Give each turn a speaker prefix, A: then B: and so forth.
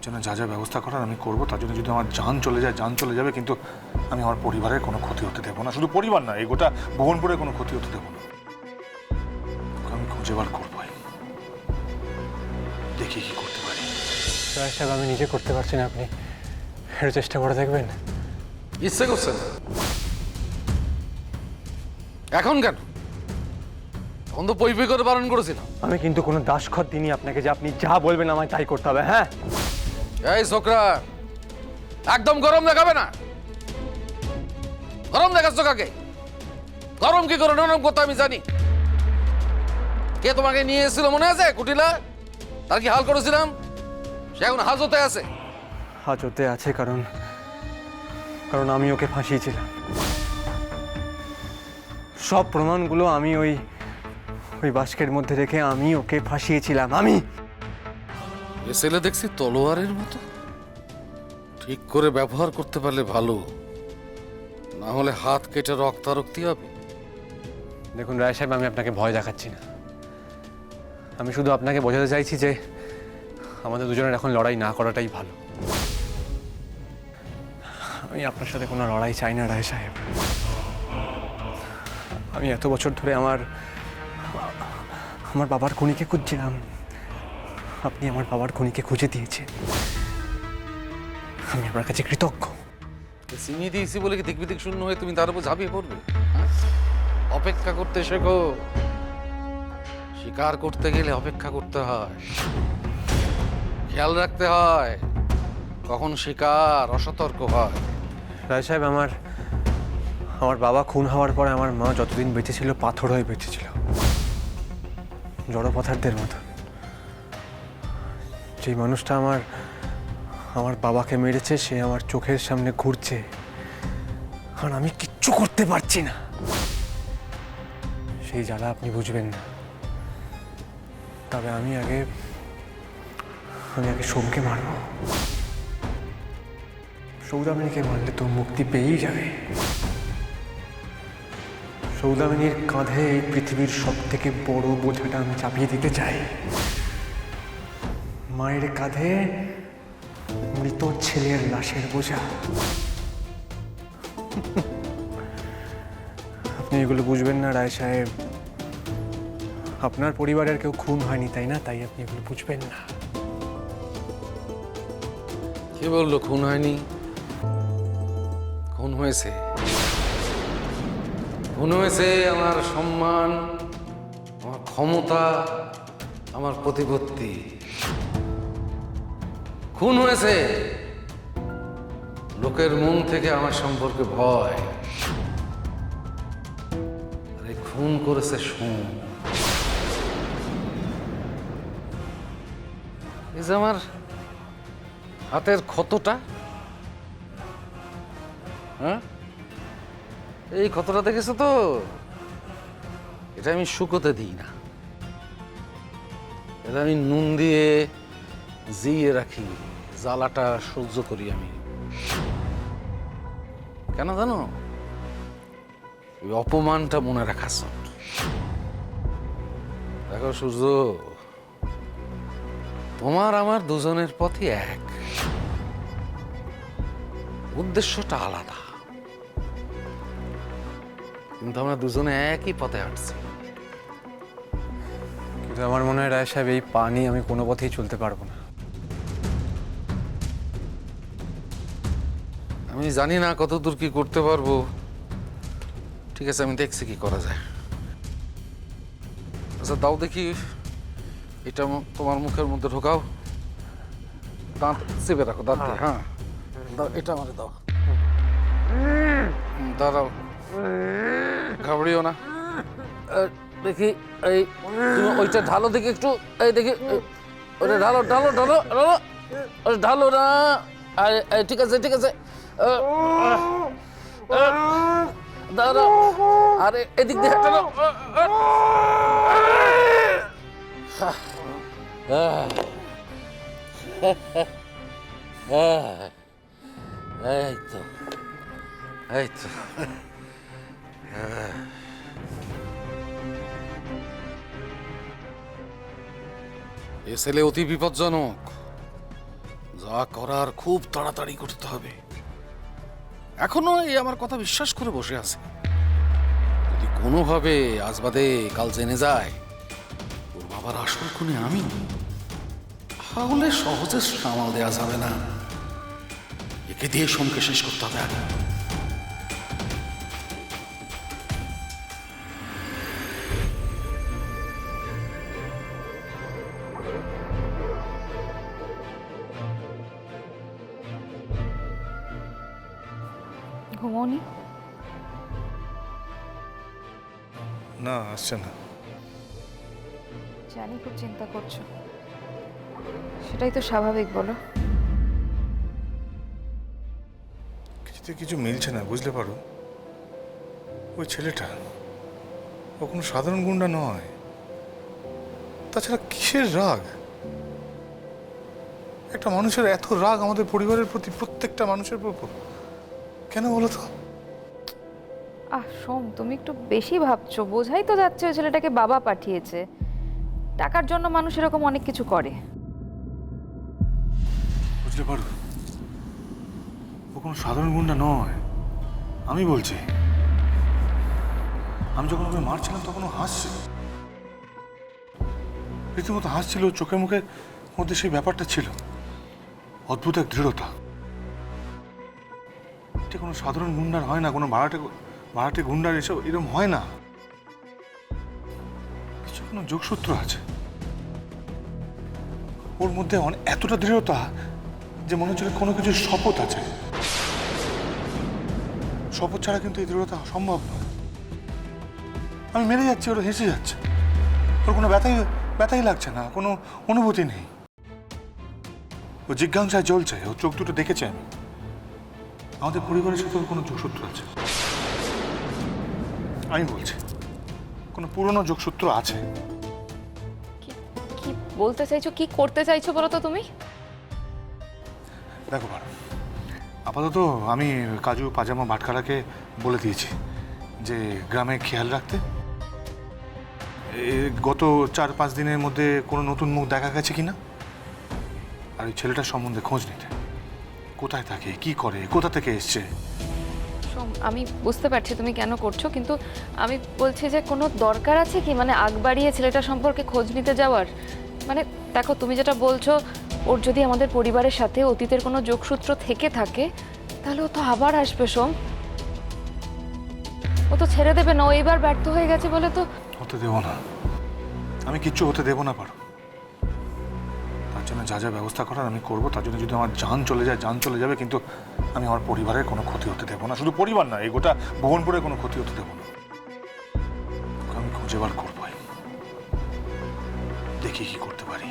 A: জন্য যা যা ব্যবস্থা করার আমি করবো। তার জন্য যদি আমার জান চলে যায়, জান চলে যাবে, কিন্তু আমি আমার পরিবারের কোনো ক্ষতি হতে দেবো না। শুধু পরিবার না, এই গোটা ভুবনপুরের কোনো ক্ষতি হতে দেবো না। ওকে আমি খুঁজে বার করবোই, দেখি কি করতে পারি।
B: রায় সাহেব, আমি নিজে করতে পারছি না, আপনি এর চেষ্টা করে দেখবেন।
C: ইচ্ছে করছে না এখন কেন? তখন তো পই পই করে বারণ করেছিলাম।
B: আমি কিন্তু কোনো দাসখত দিইনি আপনাকে যে আপনি যা বলবেন আমায় তাই করতে হবে। হ্যাঁ,
C: এই ছোকরা, একদম গরম দেখাবে না। গরম দেখাচ্ছ কাকে? গরম কি করে নরম করতে আমি জানি। কে তোমাকে নিয়ে এসেছিল মনে আছে? কুটিলা, তার কি হাল করেছিলাম? সে এখন হাজতে আছে।
B: হাজতে আছে কারণ কারণ আমি ওকে ফাঁসিয়েছিলাম। সব প্রমাণগুলো আমি ওই বাস্কের মধ্যে রেখে আমি ওকে ফাঁসিয়েছিলাম। আমি
C: এ ছেলে দেখছি তলোয়ারের মতো, ঠিক করে ব্যবহার করতে পারলে ভালো, না হলে হাত কেটে রক্তারক্তি হবে।
B: দেখুন রায় সাহেব, আমি আপনাকে ভয় দেখাচ্ছি না। আমি শুধু আপনাকে বোঝাতে চাইছি যে আমাদের দুজনের এখন লড়াই না করাটাই ভালো। আমি আপনার সাথে কোনো লড়াই চাই না রায় সাহেব। আমি এত বছর ধরে আমার বাবার খুনিকে খুঁজছিলাম। আপনি আমার বাবার খুনিকে খুঁজে দিয়েছেন। আমি আপনার কাছে কৃতজ্ঞ।
C: চিনি দিয়েছি বলে কি দিক বিদিক শূন্য হয়ে তুমি তার উপর ঝাঁপিয়ে পড়বে? অপেক্ষা করতে শেখো। শিকার করতে গেলে অপেক্ষা করতে হয়, খেয়াল রাখতে হয় কখন শিকার অসতর্ক হয়।
B: রায় সাহেব, আমার বাবা খুন হওয়ার পরে আমার মা যতদিন বেঁচে ছিল পাথর হয়ে বেঁচে ছিল, জড় পাথরদের মতো। যেই মানুষটা আমার বাবাকে মেরেছে সে আমার চোখের সামনে ঘুরছে, আর আমি কিচ্ছু করতে পারছি না। সেই জ্বালা আপনি বুঝবেন না। তবে আমি আগে সোমকে মারব। সৌদামিনীকে মারলে তো মুক্তি পেয়েই যাবে। সৌদামিনীর কাঁধে এই পৃথিবীর সব থেকে বড় বোঝাটা আমি চাপিয়ে দিতে চাই। মায়ের কাঁধে মৃত ছেলের লাশের বোঝা। আপনি এগুলো বুঝবেন না রায় সাহেব। আপনার পরিবারের কেউ খুন হয়নি, তাই না? তাই আপনি এগুলো বুঝবেন না।
C: কে বললো খুন হয়নি? খুন হয়েছে। খুন হয়েছে আমার সম্মান, আমার ক্ষমতা, আমার প্রতিপত্তি। খুন হয়েছে লোকের মন থেকে আমার সম্পর্কে ভয়। আর এই খুন করেছে সোম। এই যে আমার হাতের ক্ষতটা, হ্যাঁ, এই ক্ষতটা দেখেছো তো? এটা আমি শুকোতে দিই না, এটা আমি নুন দিয়ে জিয়ে রাখি, জ্বালাটা সহ্য করি আমি। কেন জানো? ওই অপমানটা মনে রাখার জন্য। দেখো সূর্য, তোমার আমার দুজনের পথই এক, উদ্দেশ্যটা আলাদা, কিন্তু আমরা দুজনে একই পথে হাঁটছি।
B: কিন্তু আমার মনে হয় রায় সাহেব, এই পা নিয়ে আমি কোনো পথেই চলতে পারবো না।
C: আমি জানি না কতদূর কি করতে পারবো। ঠিক আছে, আমি দেখছি কি করা যায়। আচ্ছা দাও দেখি, এটা তোমার মুখের মধ্যে ঢোকাও, দাঁত চেপে রাখো, দাঁত দিয়ে। হ্যাঁ দাও, এটা আমাকে দাও। দাঁড়াও, ঘাবড়িও না। দেখি, এই তুমি ওইটা ঢালো দেখি একটু। এই দেখি, ওটা ঢালো ঢালো ঢালো ঢালো, ঢালো না। ঠিক আছে ঠিক আছে, দাঁড়াও। আরে এদিক দিয়ে ঢালো। এই তো, এই তো। এ ছেলে অতি বিপজ্জনক, যা করার খুব তাড়াতাড়ি করতে হবে। এখনো এই আমার কথা বিশ্বাস করে বসে আছে। যদি কোনোভাবে আজ বাদে কাল জেনে যায় ওর বাবার আসল খুনি আমি, তাহলে সহজে সামাল দেওয়া যাবে না। একে দিয়ে সোমকে শেষ করতে হবে আগে।
D: ঘুমোনি?
A: না, আসছে না।
D: জানি খুব চিন্তা করছো, সেটাই তো স্বাভাবিক, বলো।
A: কিছুতে কিছু মিলছে না, বুঝতে পারো। ওই ছেলেটা ও কোনো সাধারণ গুন্ডা নয়। তাছাড়া কিসের রাগ? একটা মানুষের এত রাগ আমাদের পরিবারের প্রতি, প্রত্যেকটা মানুষের উপর কেন বলো তো?
D: সোম, তুমি একটু বেশি ভাবছো। বোঝাই তো যাচ্ছে ওই ছেলেটাকে বাবা পাঠিয়েছে। টাকার জন্য মানুষ এরকম অনেক কিছু করে।
A: বুঝতে পারো, ও কোনো সাধারণ গুন্ডা নয়। আমি বলছি, আমি যখন ওকে মারছিলাম তখন ও হাসছিল, রীতিমতো হাসছিল। চোখে মুখের মধ্যে সেই ব্যাপারটা ছিল, অদ্ভুত এক দৃঢ়তা। এটা কোনো সাধারণ গুন্ডার হয় না, কোনো ভাড়াটে গুন্ডার এসব এরকম হয় না। কিছু কোনো যোগসূত্র আছে ওর মধ্যে, এতটা দৃঢ়তা যে মনে হচ্ছে কোনো কিছু শপথ আছে। শপথ ছাড়া কিন্তু এই দৃঢ়তা সম্ভব নয়। আমি মেরে যাচ্ছি, ওরা হেসে যাচ্ছে, ওর কোনো ব্যথাই লাগছে না, কোনো অনুভূতি নেই। ও জিজ্ঞাসায় জ্বলছে, ও চোখ দুটো দেখেছে। আমি আমাদের পরিবারের সাথে ওর কোনো যোগসূত্র আছে। আমি বলছি কোনো পুরনো যোগসূত্র আছে।
D: কি বলতে চাইছো, কি করতে চাইছো বলো তো তুমি?
A: দেখো পারো, আপাতত আমি কাজু পাজামা বাটখারাকে বলে দিয়েছি যে গ্রামে খেয়াল রাখতে। গত 4-5 দিনের মধ্যে কোনো নতুন মুখ দেখা গেছে কিনা, আর ওই ছেলেটার সম্বন্ধে খোঁজ নিতে। কোথায় থাকে, কি করে, কোথা থেকে এসছে।
D: সোম, আমি বুঝতে পারছি তুমি কেন করছো, কিন্তু আমি বলছি যে কোনো দরকার আছে কি, মানে আগ বাড়িয়ে ছেলেটা সম্পর্কে খোঁজ নিতে যাওয়ার? মানে দেখো, তুমি যেটা বলছো, ওর যদি আমাদের পরিবারের সাথে অতীতের কোনো যোগসূত্র থেকে থাকে, তাহলে ও তো আবার আসবে। সোম, ও তো ছেড়ে দেবে না। ও এবার ব্যর্থ হয়ে গেছে বলে তো।
A: হতে দেবো না, আমি কিচ্ছু হতে দেবো না পারো। তার জন্য যা যা ব্যবস্থা করার আমি করবো। তার জন্য যদি আমার জান চলে যায়, জান চলে যাবে, কিন্তু আমি আমার পরিবারের কোনো ক্ষতি হতে দেবো না। শুধু পরিবার না, এই গোটা ভুবনপুরের কোনো ক্ষতি হতে দেবো না। ওকে আমি খুঁজে বার করবোই, দেখি কি করতে পারি।